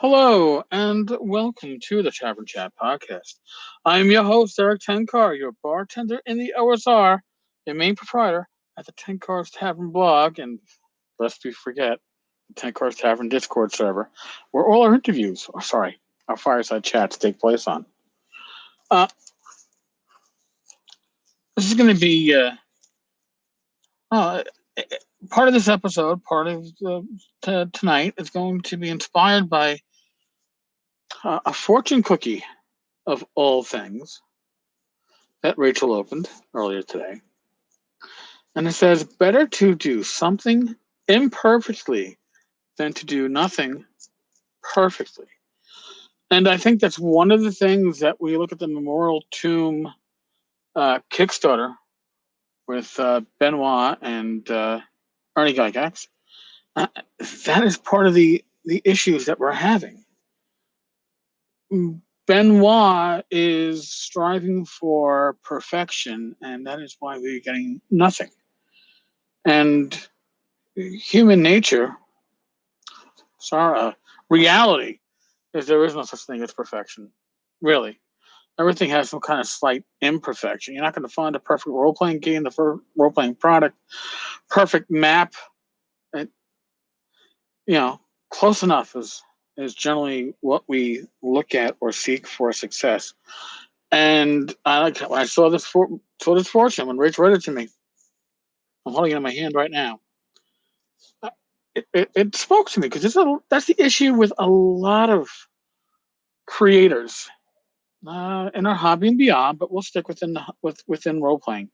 Hello, and welcome to the Tavern Chat podcast. I'm your host, Eric Tenkar, your bartender in the OSR, your main proprietor at the Tenkar's Tavern blog, and lest we forget, the Tenkar's Tavern Discord server, where all our interviews, our fireside chats take place on. Uh, this is going to be uh, part of this episode, part of tonight, is going to be inspired by a fortune cookie of all things that Rachel opened earlier today. And it says, better to do something imperfectly than to do nothing perfectly. And I think that's one of the things that we look at the Memorial Tomb Kickstarter with Benoit and Ernie Gygax. That is part of the issues that we're having. Benoit is striving for perfection, and that is why we're getting nothing. And human nature, reality is there is no such thing as perfection. Really. Everything has some kind of slight imperfection. You're not going to find a perfect role-playing game, the role-playing product, perfect map. It, close enough is generally what we look at or seek for success. And I saw this fortune when Rich read it to me. I'm holding it in my hand right now. It spoke to me because that's the issue with a lot of creators in our hobby and beyond, but we'll stick within role playing.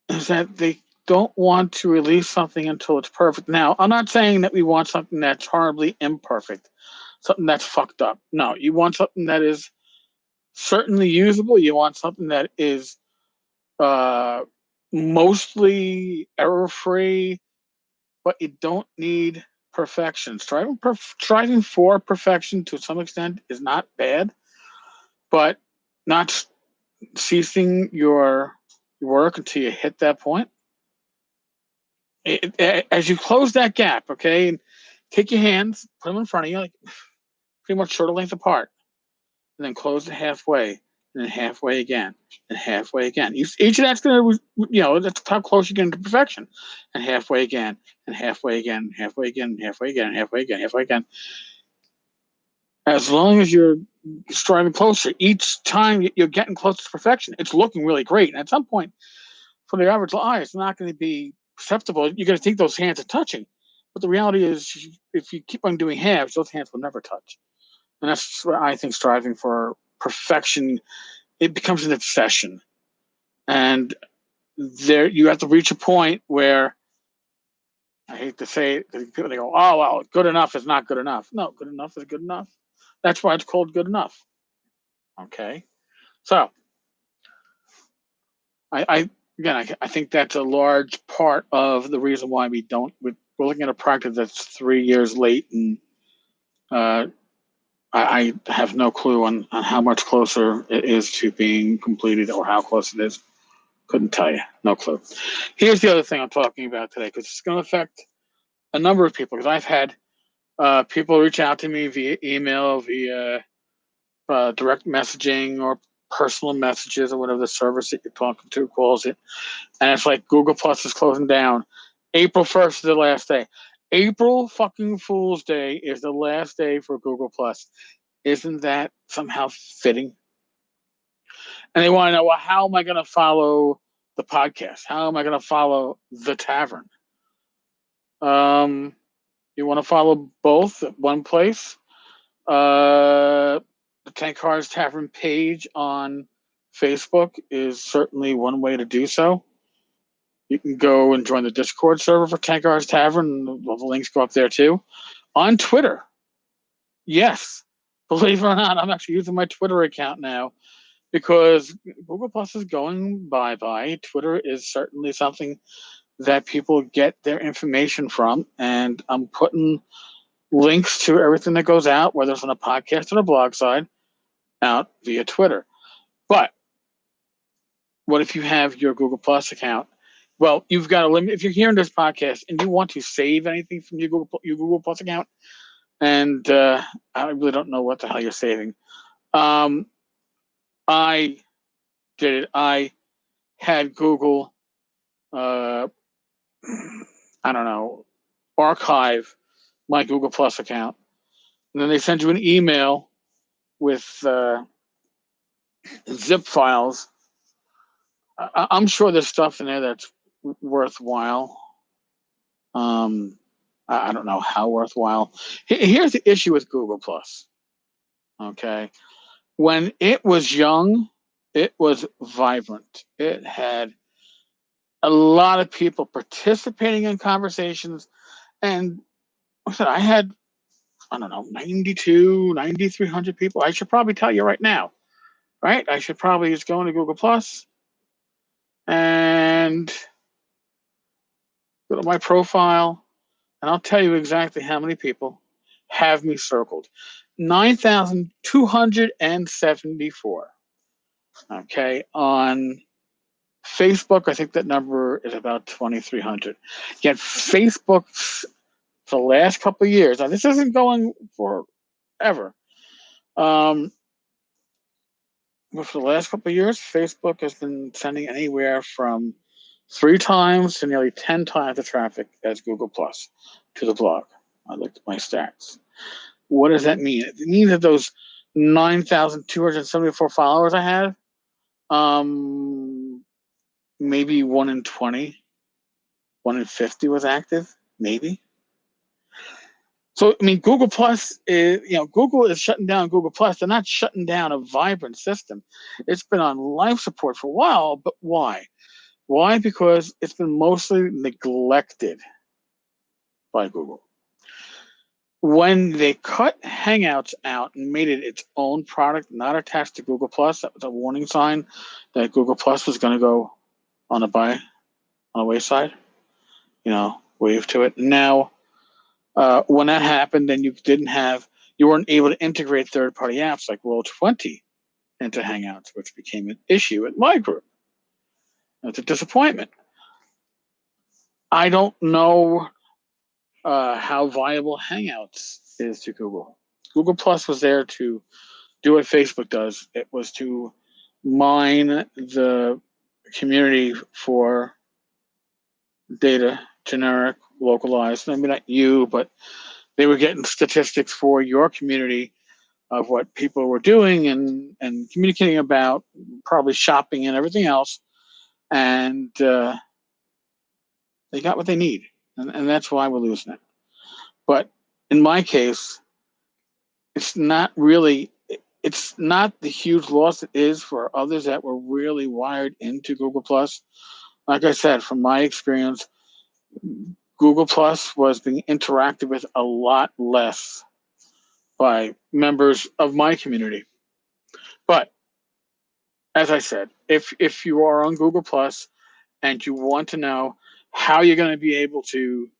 Is that they don't want to release something until it's perfect. Now, I'm not saying that we want something that's horribly imperfect, something that's fucked up. No, you want something that is certainly usable. You want something that is mostly error-free, but you don't need perfection. Striving for perfection to some extent is not bad, but not ceasing your work until you hit that point. As you close that gap, okay, and take your hands, put them in front of you, like pretty much shoulder length apart, and then close it halfway, and then halfway again, and halfway again. Each of that's going to, that's how close you get to perfection. And halfway again, and halfway again, halfway again, halfway again, halfway again, halfway again. As long as you're striving closer, each time you're getting closer to perfection, it's looking really great. And at some point, for the average eye, it's not going to be perceptible. You're going to think those hands are touching. But the reality is, if you keep on doing halves, those hands will never touch. And that's what I think striving for perfection, it becomes an obsession. And there, you have to reach a point where, I hate to say it, people they go, oh, well, good enough is not good enough. No, good enough is good enough. That's why it's called good enough. Okay? So, I think that's a large part of the reason why we're looking at a project that's 3 years late, and I have no clue on how much closer it is to being completed or how close it is. Couldn't tell you. No clue. Here's the other thing I'm talking about today, because it's going to affect a number of people, because I've had people reach out to me via email, via direct messaging, or personal messages, or whatever the service that you're talking to calls it. And it's like Google Plus is closing down. April 1st is the last day. April fucking Fool's Day is the last day for Google Plus. Isn't that somehow fitting? And they want to know, well, how am I going to follow the podcast? How am I going to follow the Tavern? You want to follow both at one place? The Tenkar's Tavern page on Facebook is certainly one way to do so. You can go and join the Discord server for Tenkar's Tavern. All the links go up there too. On Twitter, yes, believe it or not, I'm actually using my Twitter account now because Google Plus is going bye-bye. Twitter is certainly something that people get their information from, and I'm putting links to everything that goes out, whether it's on a podcast or a blog side, out via Twitter. But what if you have your Google Plus account? Well, you've got a limit. If you're hearing this podcast and you want to save anything from your Google Plus account, and I really don't know what the hell you're saving. I did it. I had Google, I don't know, archive my Google Plus account, and then they send you an email with zip files. I'm sure there's stuff in there that's worthwhile. I don't know how worthwhile. Here's the issue with Google Plus. Okay, when it was young, it was vibrant. It had a lot of people participating in conversations, and like I said, I had, I don't know, 92, 9,300 people. I should probably tell you right now, right? I should probably just go into Google Plus and go to my profile, and I'll tell you exactly how many people have me circled. 9,274. Okay. On Facebook, I think that number is about 2,300. Yet Facebook's, for the last couple of years, now this isn't going forever. But for the last couple of years, Facebook has been sending anywhere from 3 times to nearly 10 times the traffic as Google Plus to the blog. I looked at my stats. What does that mean? It means that those 9,274 followers I had, maybe 1 in 20, 1 in 50 was active, maybe. So, I mean, Google Plus is, Google is shutting down Google Plus. They're not shutting down a vibrant system. It's been on life support for a while, but why? Why? Because it's been mostly neglected by Google. When they cut Hangouts out and made it its own product, not attached to Google Plus, that was a warning sign that Google Plus was going to go on a wayside. Wave to it. Now, when that happened, then you weren't able to integrate third-party apps like Roll20 into Hangouts, which became an issue at my group. It's a disappointment. I don't know how viable Hangouts is to Google. Google Plus was there to do what Facebook does. It was to mine the community for data, generic, localized. I mean, not you, but they were getting statistics for your community of what people were doing and communicating about, probably shopping and everything else. And they got what they need. And that's why we're losing it. But in my case, it's not the huge loss it is for others that were really wired into Google Plus. Like I said, from my experience, Google Plus was being interacted with a lot less by members of my community. But as I said, if you are on Google Plus and you want to know how you're going to be able to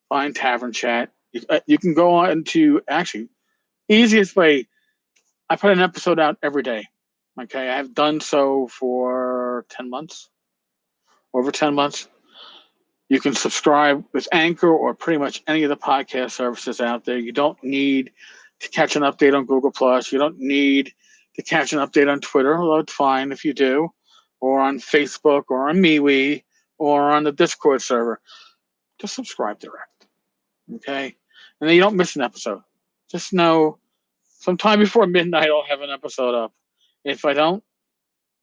find Tavern Chat, you can go on to, actually, easiest way, I put an episode out every day. Okay, I have done so for 10 months, over 10 months. You can subscribe with Anchor or pretty much any of the podcast services out there. You don't need to catch an update on Google Plus. You don't need to catch an update on Twitter, although it's fine if you do, or on Facebook, or on MeWe, or on the Discord server. Just subscribe direct, okay? And then you don't miss an episode. Just know sometime before midnight I'll have an episode up. If I don't,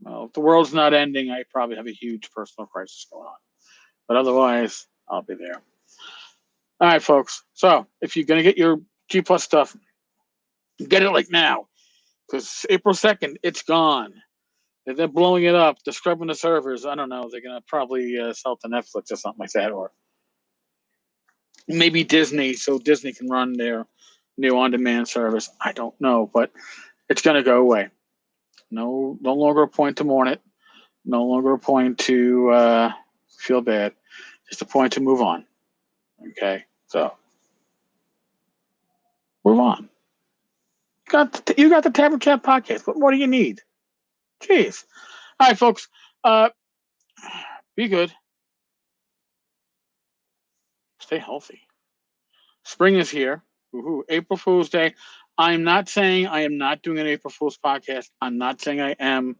well, if the world's not ending, I probably have a huge personal crisis going on. But otherwise, I'll be there. All right, folks. So if you're going to get your G Plus stuff, get it like now. Because April 2nd, it's gone. If they're blowing it up, they're scrubbing the servers, I don't know. They're going to probably sell it to Netflix or something like that. Or maybe Disney, so Disney can run their new on-demand service. I don't know, but it's going to go away. No longer a point to mourn it. No longer a point to feel bad. Just a point to move on. Okay, so move on. You got the Tavern Chat podcast. What more do you need? Jeez. All right, folks. Be good. Stay healthy. Spring is here. Woohoo. April Fool's Day. I'm not saying I am not doing an April Fool's podcast. I'm not saying I am.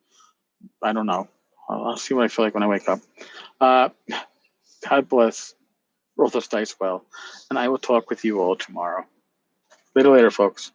I don't know. I'll see what I feel like when I wake up. God bless. Roll those dice well. And I will talk with you all tomorrow. Later, folks.